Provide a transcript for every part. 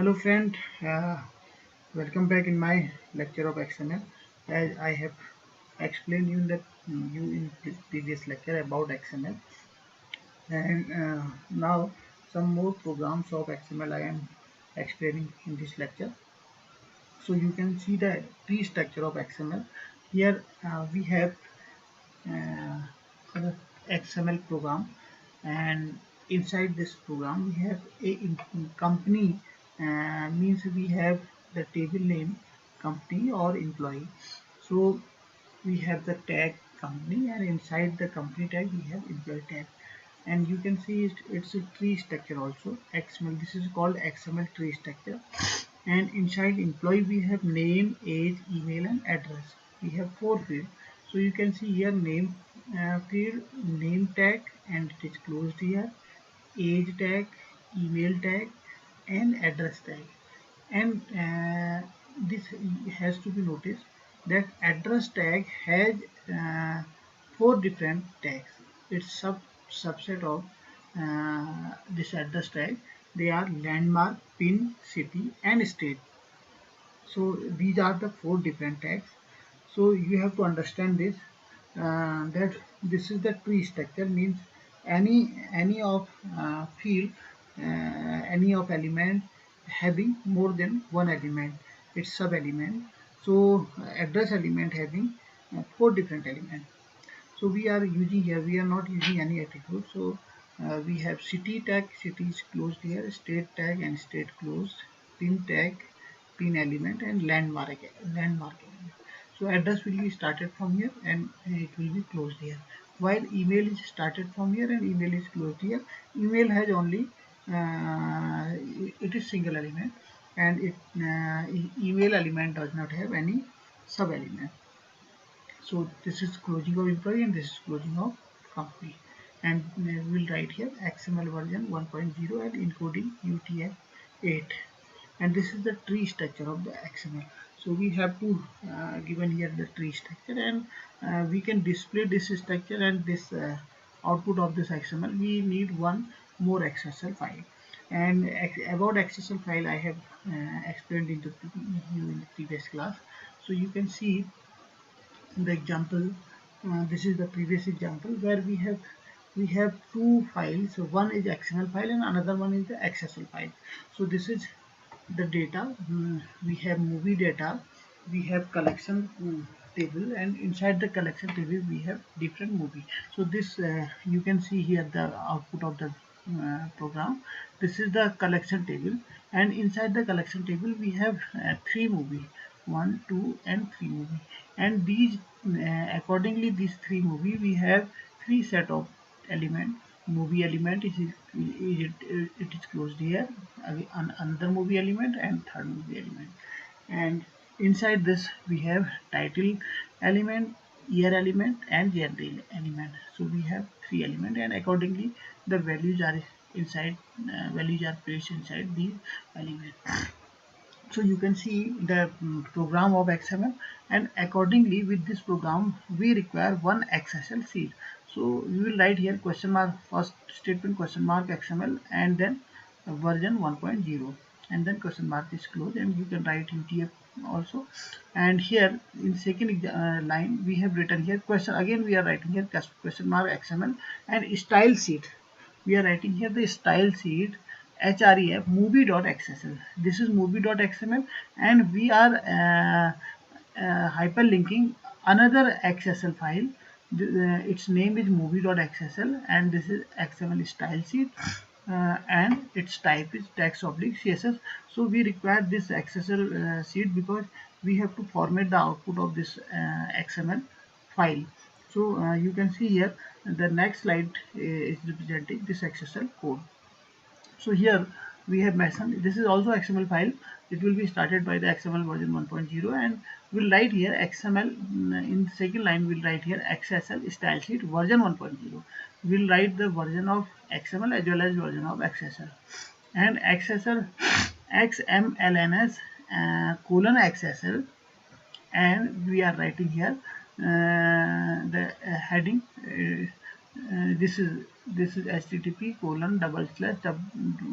Hello friend, welcome back in my lecture of XML. As I have explained you in previous lecture about XML, and now some more programs of XML I am explaining in this lecture. So you can see the tree structure of XML. Here we have uh, a XML program, and inside this program we have a company, means we have the table name company or employee. So we have the tag company, and inside the company tag we have employee tag, and you can see it's a tree structure also. XML, this is called XML tree structure. And inside employee we have name, age, email and address. We have four fields. So you can see here name field, name tag, and it is closed here, age tag, email tag and address tag. And this has to be noticed that address tag has four different tags. It's subset of this address tag. They are landmark, pin, city and state. So these are the four different tags. So you have to understand this, that this is the tree structure, means any of field, any of element having more than one element, its sub element. So address element having four different elements. So we are using here, we are not using any attribute. So we have city tag, city is closed here, state tag and state closed, pin tag, pin element and landmark element. So address will be started from here and it will be closed here, while email is started from here and email is closed here. Email has only it is single element, and it email element does not have any sub element. So this is closing of employee and this is closing of company. And we'll write here XML version 1.0 and encoding UTF-8. And this is the tree structure of the XML. So we have to given here the tree structure, and we can display this structure and this output of this XML. We need one more XSL file. And about XSL file I have explained in the previous class. So you can see the example, this is the previous example where we have two files. So one is XML file and another one is the XSL file. So this is the data. We have movie data, we have collection table, and inside the collection table we have different movie. So this you can see here the output of the program. This is the collection table, and inside the collection table we have three movie, 1, 2 and 3 movie. And these accordingly these three movie we have three set of element. Movie element it is closed here, another movie element and third movie element. And inside this we have title element, year element and gender element. So we have three element, and accordingly the values are inside, values are placed inside these elements. So you can see the program of XML, and accordingly with this program we require one XSL sheet. So we will write here question mark, first statement question mark XML, and then version 1.0, and then question mark is closed, and you can write UTF also. And here in second line we have written here question, again we are writing here question mark XML and style sheet. We are writing here the style sheet href movie.xsl. This is movie.xml, and we are hyperlinking another XSL file. Its name is movie.xsl, and this is XML style sheet, and its type is text oblique CSS. So we require this XSL sheet because we have to format the output of this XML file. So you can see here the next slide is representing this XSL code. So here we have mentioned this is also XML file. It will be started by the XML version 1.0, and we'll write here XML in second line. We'll write here XSL style sheet version 1.0. We'll write the version of XML as well as version of XSL, and XSL XMLNS colon XSL, and we are writing here the heading this is http colon double slash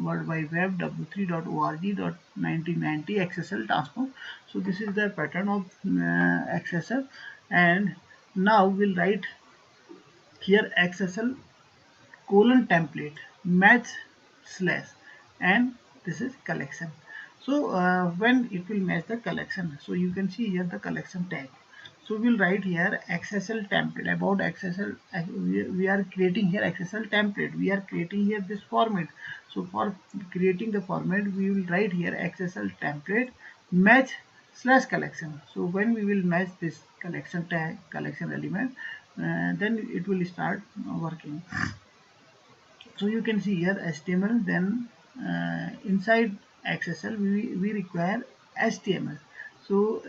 world wide web w3.org.1990 XSL transform. So this is the pattern of XSL, and now we'll write here XSL colon template match slash, and this is collection. So when it will match the collection, so you can see here the collection tag. So we'll write here XSL template about XSL. We are creating here XSL template. We are creating here this format. So for creating the format, we will write here XSL template match slash collection. So when we will match this collection tag, collection element, then it will start working. So you can see here HTML, then inside XSL we require HTML. So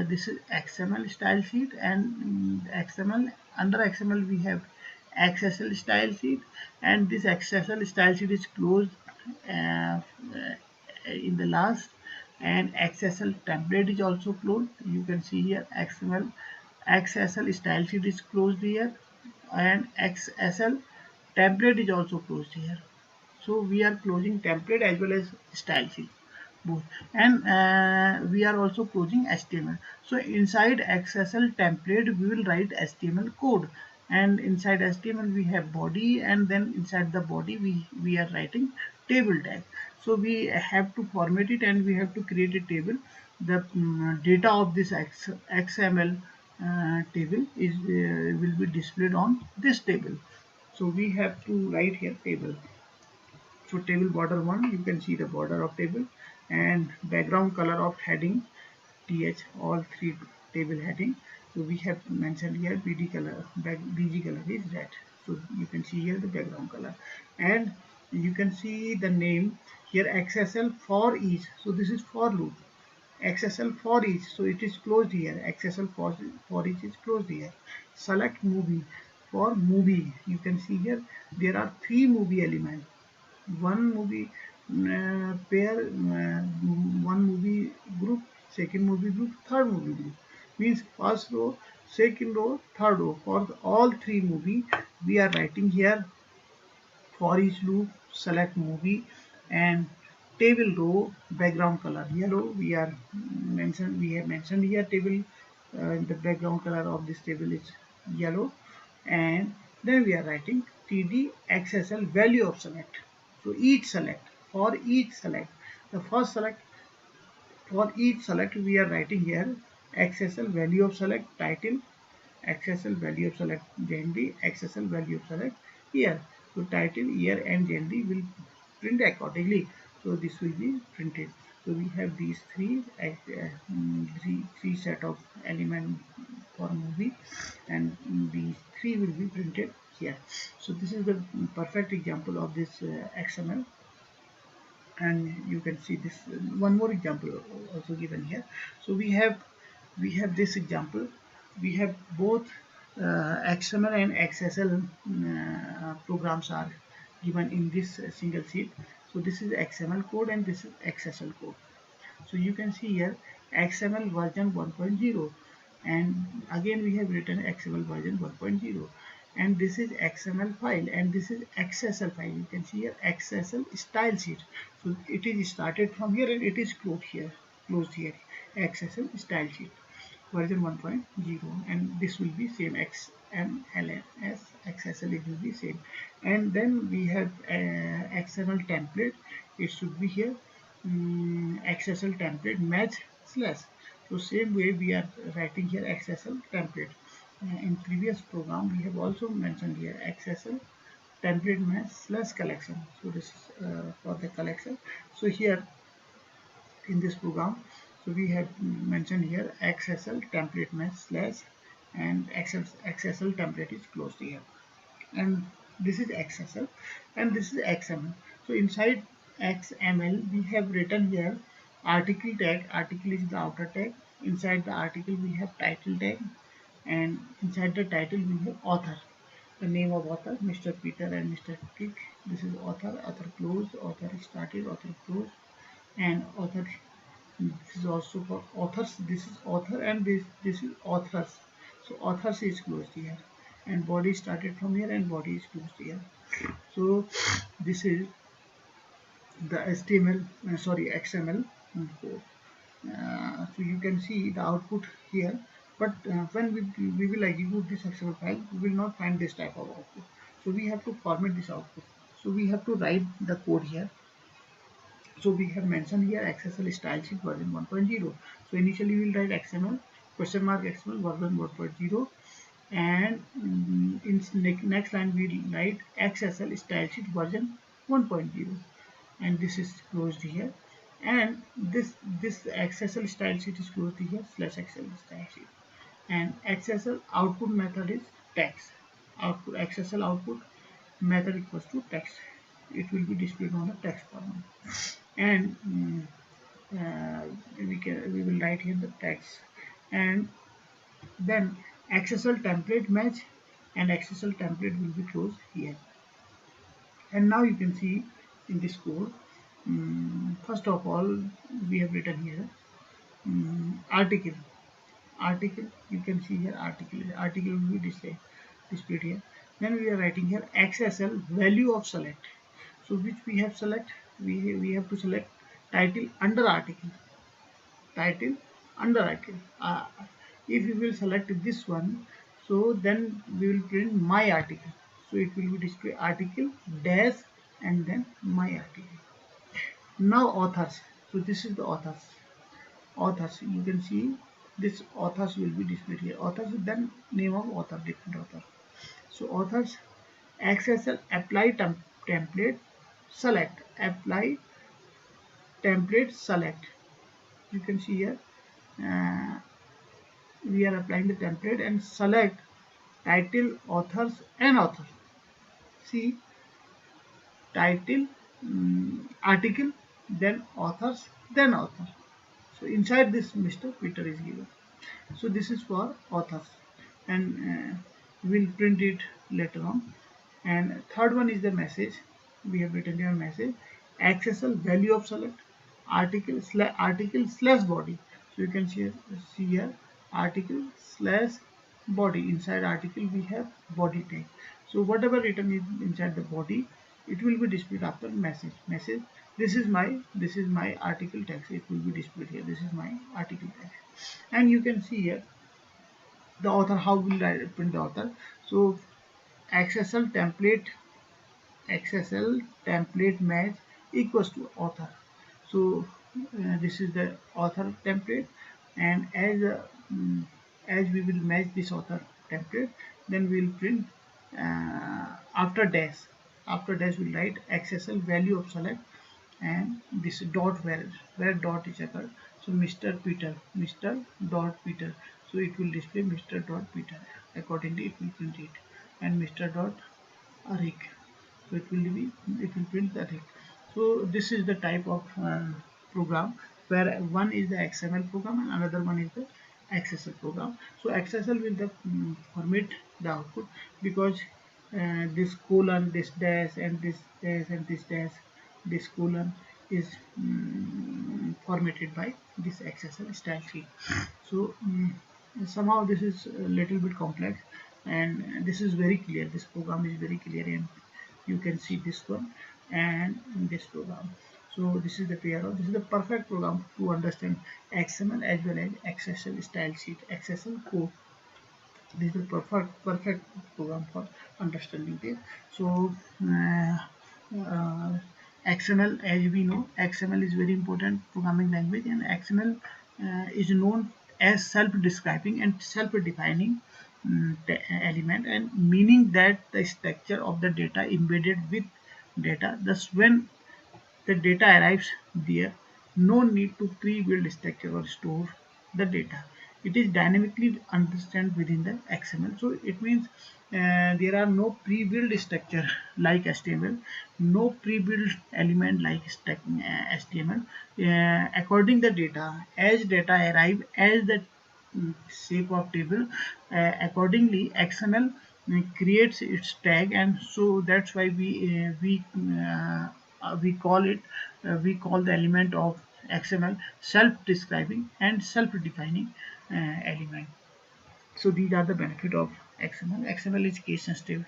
this is XML style sheet, and XML, under XML we have XSL style sheet, and this XSL style sheet is closed in the last, and XSL template is also closed. You can see here XSL style sheet is closed here, and XSL template is also closed here. So we are closing template as well as style sheet both, and we are also closing HTML. So inside XSL template we will write HTML code, and inside HTML we have body, and then inside the body we are writing table tag. So we have to format it, and we have to create a table. The data of this XML table is will be displayed on this table. So we have to write here table. So table border 1, you can see the border of table, and background color of heading th, all three table heading. So we have mentioned here bd color, bg color is red. So you can see here the background color, and you can see the name here XSL for each. So this is for loop, XSL for each, so it is closed here. XSL for each is closed here. Select movie, for movie, you can see here there are three movie elements. One movie pair, one movie group, second movie group, third movie group. Means first row, second row, third row. For all three movie, we are writing here for each loop select movie, and table row background color yellow. We have mentioned here table, the background color of this table is yellow, and then we are writing td xsl value of select. So each select, for each select, the first select, for each select we are writing here xsl value of select title, XSL value of select JND, XSL value of select year. So title, year and JND will print accordingly. So this will be printed. So we have these three set of element for movie, and these three will be printed here. So this is the perfect example of this XML, and you can see this one more example also given here. So we have this example. We have both XML and XSL programs are given in this single sheet. So this is XML code and this is XSL code. So you can see here XML version 1.0, and again we have written XML version 1.0, and this is XML file, and this is XSL file. You can see here XSL style sheet. So it is started from here and it is closed here. XSL style sheet version 1.0, and this will be same XMLS XSL, it will be same. And then we have XML template. It should be here XSL template match slash. So same way we are writing here XSL template. In previous program we have also mentioned here XSL template match slash collection. So this is for the collection. So here in this program, so we have mentioned here XSL template match slash, and XSL template is closed here, and this is XSL and this is XML. So inside XML we have written here article tag. Article is the outer tag. Inside the article we have title tag, and inside the title we have author, the name of author, Mr. Peter and Mr. Kick. This is author, author close, author started, author close, and author. This is also for authors. This is author, and this is authors. So authors is closed here, and body started from here and body is closed here. So this is the HTML, sorry, XML code. So you can see the output here, but when we will execute this XML file, we will not find this type of output. So we have to format this output. So we have to write the code here. So we have mentioned here XSL style sheet version 1.0. So initially we will write XML question mark XML version 1.0, and in next line we will write XSL style sheet version 1.0, and this is closed here, and this XSL style sheet is closed here slash XSL style sheet, and XSL output method is text. Output XSL output method equals to text. It will be displayed on the text format, and we will write here the text, and then XSL template match and XSL template will be closed here. And now you can see in this code, first of all we have written here article. You can see here article will be displayed here. Then we are writing here XSL value of select. So which we have select, we have to select title under article, title under article. If we will select this one, so then we will print my article. So it will be display article dash and then my article. Now authors. So this is the authors. Authors. You can see this authors will be displayed here. Authors, then name of author, different author. So authors XSL apply template select, apply template select. You can see here uh, we are applying the template and select title, authors and author. See title, article, then authors, then author. So inside this Mr. Peter is given. So this is for authors, and we'll print it later on. And third one is the message. We have written here message XSL value of select article slash body. So you can see here article slash body. Inside article we have body tag. So whatever written is inside the body, it will be displayed after message. This is my article text. It will be displayed here. This is my article text, and you can see here the author. How will I print the author? So XSL template match equals to author. So this is the author template, and as we will match this author template, then we will print after dash. After dash we'll write XSL value of select, and this dot where dot is occurred. So Mr. dot Peter. So it will display Mr. dot Peter. Accordingly it will print it, and Mr. dot Rick. So it will print the Rick. So this is the type of program where one is the XML program and another one is the XSL program. So XSL will format the output, because this colon, this dash, and this dash, and this dash, this colon is formatted by this XSL style sheet. So somehow this is a little bit complex, and this is very clear. This program is very clear, and you can see this one and this program. So this is the pair of, this is the perfect program to understand XML as well as XSL style sheet, XSL code. This is the perfect program for understanding this. So XML, as we know, XML is very important programming language, and XML is known as self-describing and self-defining element, and meaning that the structure of the data embedded with data. Thus, when the data arrives there, no need to pre-build structure or store the data. It is dynamically understood within the XML. So it means there are no pre-built structure like HTML, no pre-built element like HTML. According the data, as data arrive as the shape of table, accordingly XML creates its tag, and so that's why we call it we call the element of XML self-describing and self-defining element. So these are the benefit of XML is case sensitive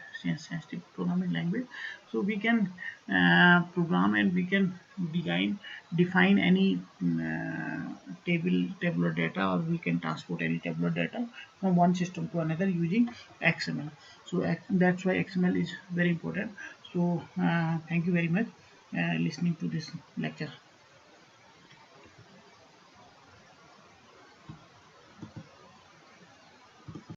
programming language, so we can program and we can define any tabular data, or we can transport any tabular data from one system to another using XML. So that's why XML is very important. So thank you very much listening to this lecture.